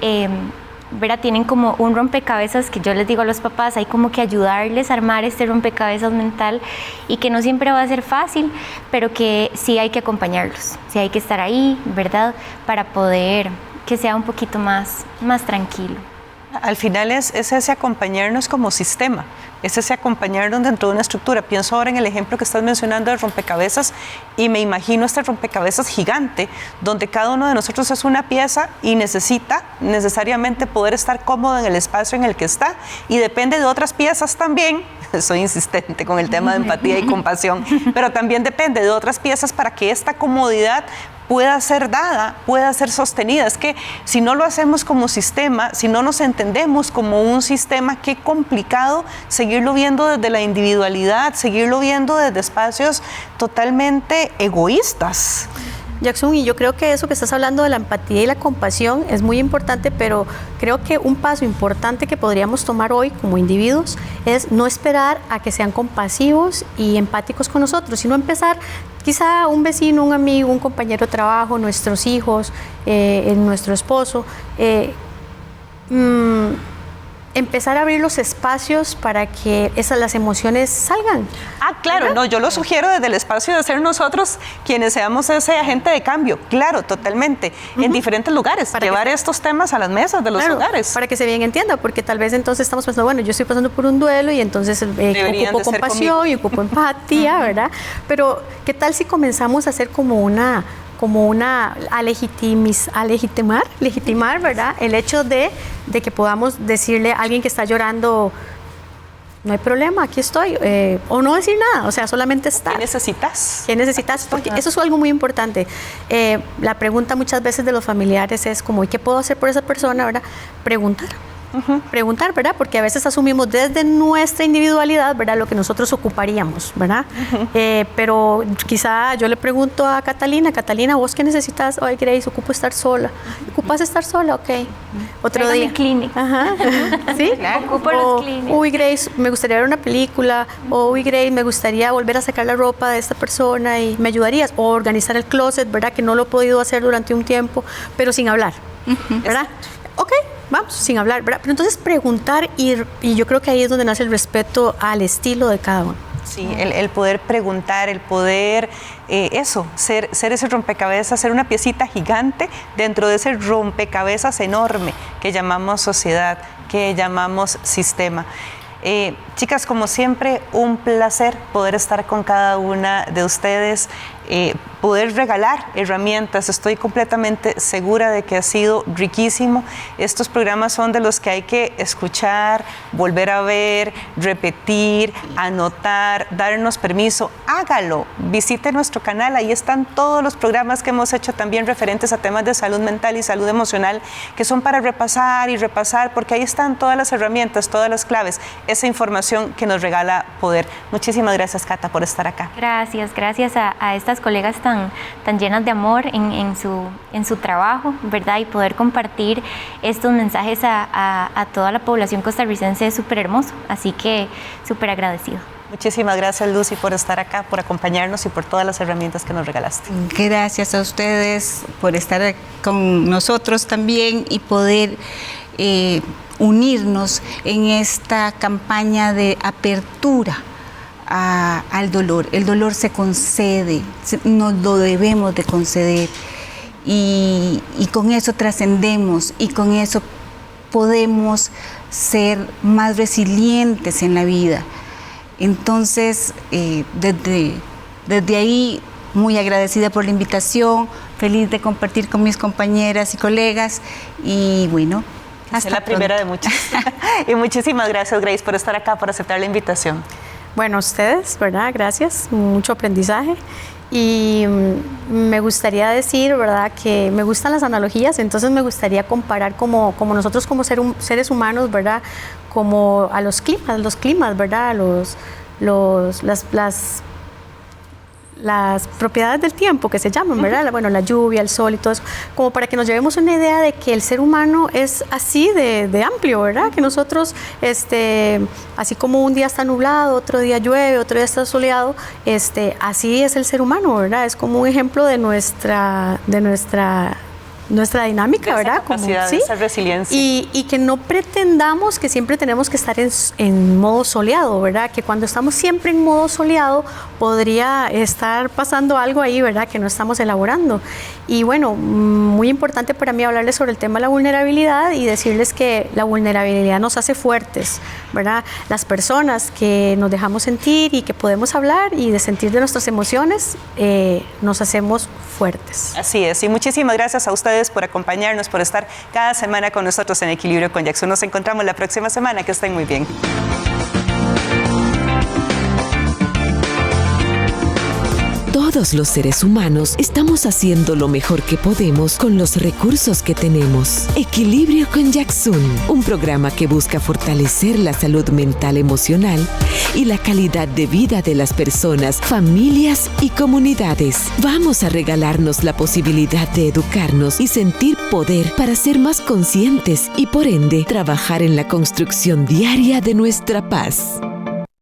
¿verdad? Tienen como un rompecabezas que yo les digo a los papás, hay como que ayudarles a armar este rompecabezas mental y que no siempre va a ser fácil, pero que sí hay que acompañarlos, sí hay que estar ahí, ¿verdad? Para poder que sea un poquito más tranquilo. Al final es ese acompañarnos como sistema, es ese acompañarnos dentro de una estructura. Pienso ahora en el ejemplo que estás mencionando del rompecabezas y me imagino este rompecabezas gigante donde cada uno de nosotros es una pieza y necesita necesariamente poder estar cómodo en el espacio en el que está y depende de otras piezas también. Soy insistente con el tema de empatía y compasión, pero también depende de otras piezas para que esta comodidad pueda ser dada, pueda ser sostenida. Es que si no lo hacemos como sistema, si no nos entendemos como un sistema, qué complicado seguirlo viendo desde la individualidad, seguirlo viendo desde espacios totalmente egoístas. Jackson, y yo creo que eso que estás hablando de la empatía y la compasión es muy importante, pero creo que un paso importante que podríamos tomar hoy como individuos es no esperar a que sean compasivos y empáticos con nosotros, sino empezar quizá un vecino, un amigo, un compañero de trabajo, nuestros hijos, nuestro esposo, empezar a abrir los espacios para que las emociones salgan. Ah, claro, ¿verdad? No, yo lo sugiero desde el espacio de ser nosotros quienes seamos ese agente de cambio, claro, totalmente, en diferentes lugares, para llevar estos temas a las mesas de los hogares. Para que se bien entienda, porque tal vez entonces estamos pensando, bueno, yo estoy pasando por un duelo y entonces ocupo compasión y ocupo empatía, ¿verdad? Pero, ¿qué tal si comenzamos a hacer legitimar, ¿verdad? El hecho de que podamos decirle a alguien que está llorando, no hay problema, aquí estoy, o no decir nada, o sea, solamente estar. ¿Qué necesitas? ¿Qué necesitas? Porque eso es algo muy importante. La pregunta muchas veces de los familiares es como, ¿y qué puedo hacer por esa persona, verdad? Preguntar, ¿verdad? Porque a veces asumimos desde nuestra individualidad, ¿verdad? Lo que nosotros ocuparíamos, ¿verdad? Pero quizá yo le pregunto a Catalina, ¿vos qué necesitas? Ay, Grace, ocupo estar sola. ¿Ocupas estar sola? Ok. Otro día. Mi clínica. Ajá. ¿Sí? Claro. Ocupo los clínicos. Uy, Grace, me gustaría ver una película. O, uy, Grace, me gustaría volver a sacar la ropa de esta persona y me ayudarías. O organizar el closet, ¿verdad? Que no lo he podido hacer durante un tiempo, pero sin hablar, ¿verdad? Ok. Vamos, sin hablar, ¿verdad? Pero entonces preguntar y yo creo que ahí es donde nace el respeto al estilo de cada uno. Sí, el poder preguntar, el poder, ser ese rompecabezas, ser una piecita gigante dentro de ese rompecabezas enorme que llamamos sociedad, que llamamos sistema. Chicas, como siempre, un placer poder estar con cada una de ustedes, poder regalar herramientas. Estoy completamente segura de que ha sido riquísimo. Estos programas son de los que hay que escuchar, volver a ver, repetir, anotar, darnos permiso. Hágalo, visite nuestro canal, ahí están todos los programas que hemos hecho también referentes a temas de salud mental y salud emocional, que son para repasar y repasar, porque ahí están todas las herramientas, todas las claves, esa información que nos regala poder. Muchísimas gracias, Cata, por estar acá. Gracias a estas colegas tan llenas de amor en su trabajo, ¿verdad? Y poder compartir estos mensajes a toda la población costarricense es súper hermoso, así que súper agradecido. Muchísimas gracias, Lucy, por estar acá, por acompañarnos y por todas las herramientas que nos regalaste. Gracias a ustedes por estar con nosotros también y poder unirnos en esta campaña de apertura al dolor. El dolor se concede, nos lo debemos de conceder y con eso trascendemos y con eso podemos ser más resilientes en la vida. Entonces, desde ahí, muy agradecida por la invitación, feliz de compartir con mis compañeras y colegas, y bueno, hasta la primera de muchas. Y muchísimas gracias, Grace, por estar acá, por aceptar la invitación. Bueno, a ustedes, ¿verdad? Gracias, mucho aprendizaje. Y me gustaría decir, ¿verdad?, que me gustan las analogías, entonces me gustaría comparar como nosotros como seres humanos, ¿verdad?, como a los climas, ¿verdad?, las propiedades del tiempo que se llaman, ¿verdad? Bueno, la lluvia, el sol y todo eso, como para que nos llevemos una idea de que el ser humano es así de amplio, ¿verdad? Que nosotros, así como un día está nublado, otro día llueve, otro día está soleado, así es el ser humano, ¿verdad? Es como un ejemplo de nuestra dinámica, de ¿verdad? Esa capacidad, de esa resiliencia. Y que no pretendamos que siempre tenemos que estar en modo soleado, ¿verdad? Que cuando estamos siempre en modo soleado podría estar pasando algo ahí, ¿verdad?, que no estamos elaborando. Y bueno, muy importante para mí hablarles sobre el tema de la vulnerabilidad y decirles que la vulnerabilidad nos hace fuertes, ¿verdad? Las personas que nos dejamos sentir y que podemos hablar y de sentir de nuestras emociones, nos hacemos fuertes. Así es, y muchísimas gracias a ustedes por acompañarnos, por estar cada semana con nosotros en Equilibrio con Jackson. Nos encontramos la próxima semana, que estén muy bien. Todos los seres humanos estamos haciendo lo mejor que podemos con los recursos que tenemos. Equilibrio con Jackson, un programa que busca fortalecer la salud mental, emocional y la calidad de vida de las personas, familias y comunidades. Vamos a regalarnos la posibilidad de educarnos y sentir poder para ser más conscientes y, por ende, trabajar en la construcción diaria de nuestra paz.